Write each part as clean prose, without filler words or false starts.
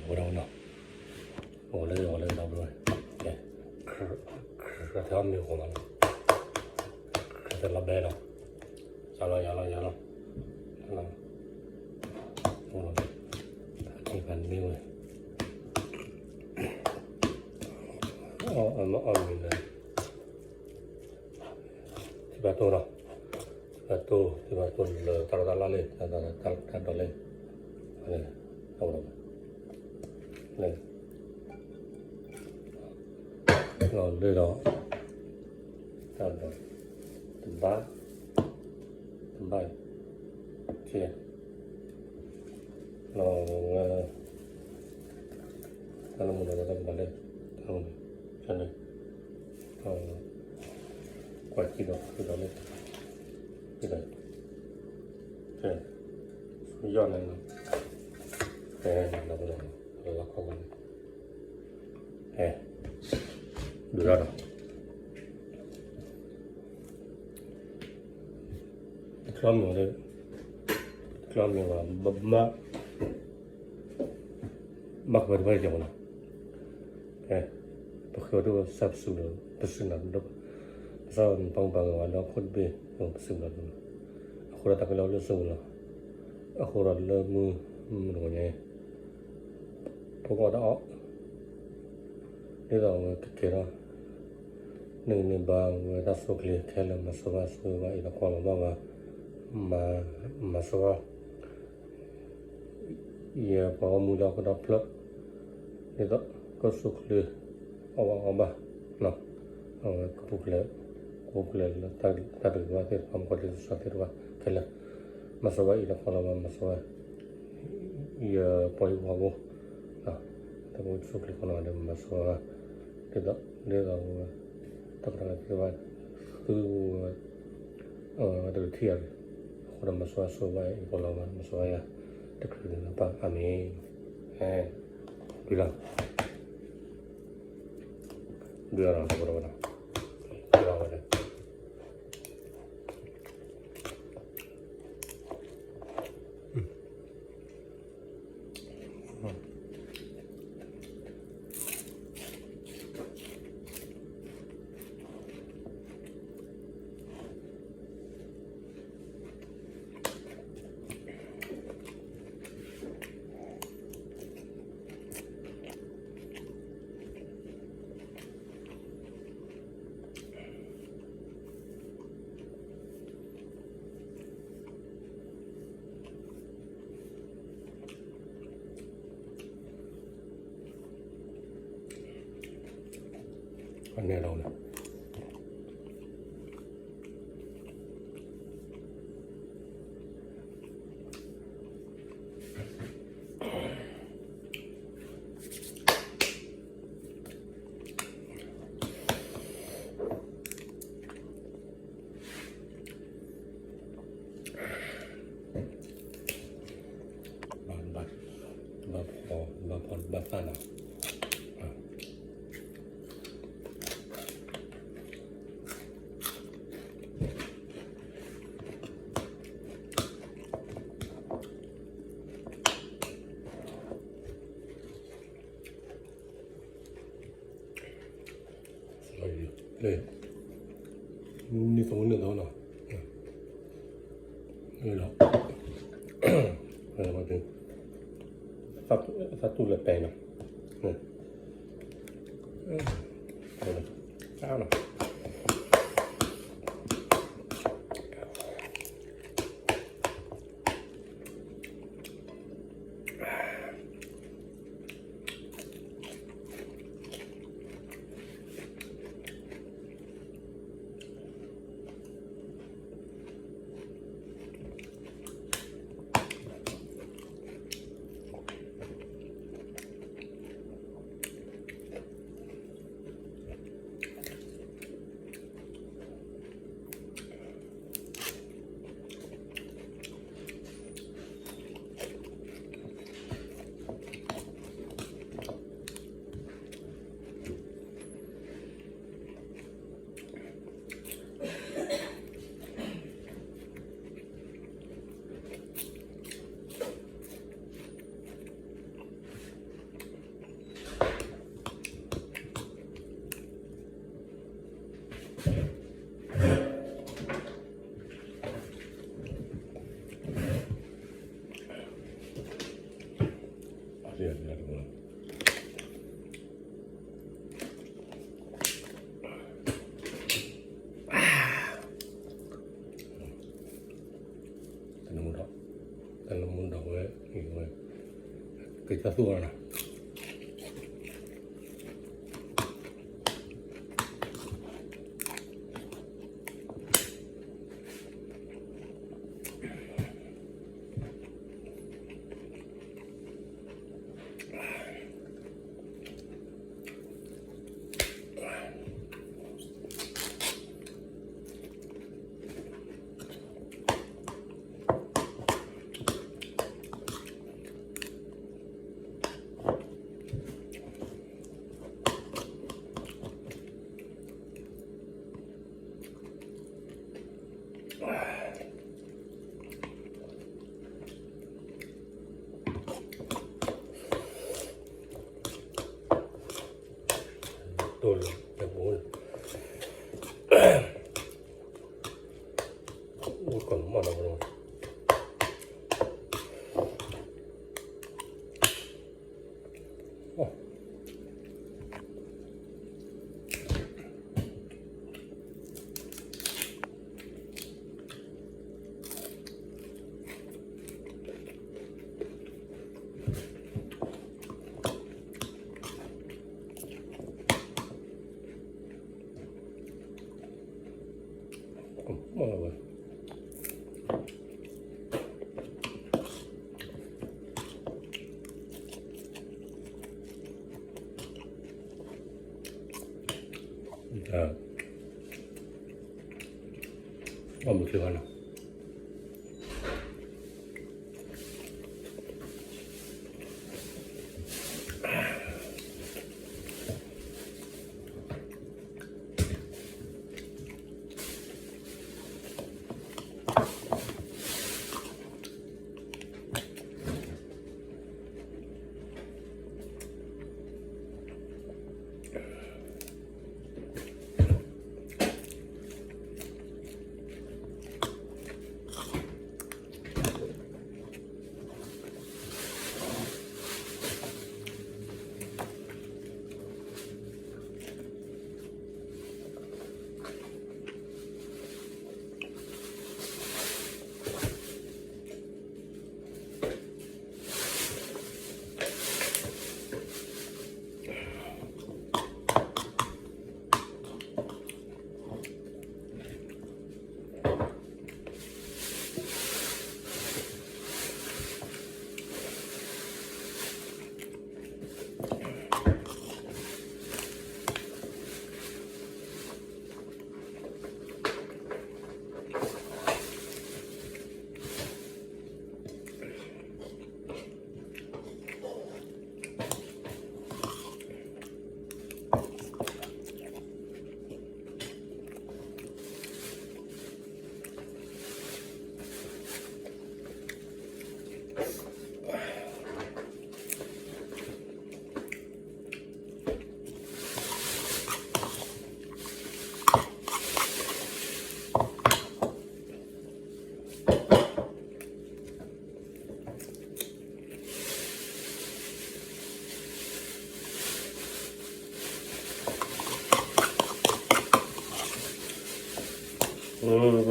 我让呢，我来拿不来，哎，可条没红了，可拉白了，下了，我这盘没有，没的，这把多了，这把多了，打拉嘞，打嘞，哎，好了，嘞。累到，这样子，怎么办？这，咱们怎么办嘞？真的，怪气的，嘞，这个，要那个，那不能，老靠过来，ดูแล้วคลอมอยู่เลยคลอมอยู่ว่ามักไปจังนะพอเขาดูสับสูงประสิทธิ์นั้นดูสาวปังว่าเราคนเบี้ยประสิทธิ์นั้นคนเราตั้งเราเลือกสูงแล้วคนเราเลือกมือหนูเนี่ยพวกเราได้ออกนี่เราเกี่ยวนึ่งบางรัศกลีแค่ละมาสวะอีกคนละว่ามาสวะอย่าพอมูลก็ดับเพลิงนี่ก็สุกลีเอาบ้าเนาะก็ปุกเลยแล้วถ้าดูว่าที่ความกดดันสักทีว่าแค่ละมาสวะอีกคนละมาสวะอย่าปล่อยหัวงูถ้ามุสุกลีคนละมาสวะนี่เราตั้งแต่ที่ว่าคือดูเทียนคนมาสวดไว้คนเรามาสวดอ่ะตะคืนนะป่ะอามีดูแล้วตัวเราดูเราเลยอันนี้เราเนี่ยบ้านเราเลยนี่ตรงนี้แล้วเนาะนี่แล้วมาถึงสัตว์ตัวเล็กไปเนาะข้าวเนาะ ดือดนะทุกคนtanam muda gue ini kita tuhนะตัวแบบโอ้ยก่อนมาแล้วกันมาแล้วเอามือถือกันนะ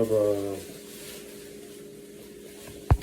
บ๊ายบาย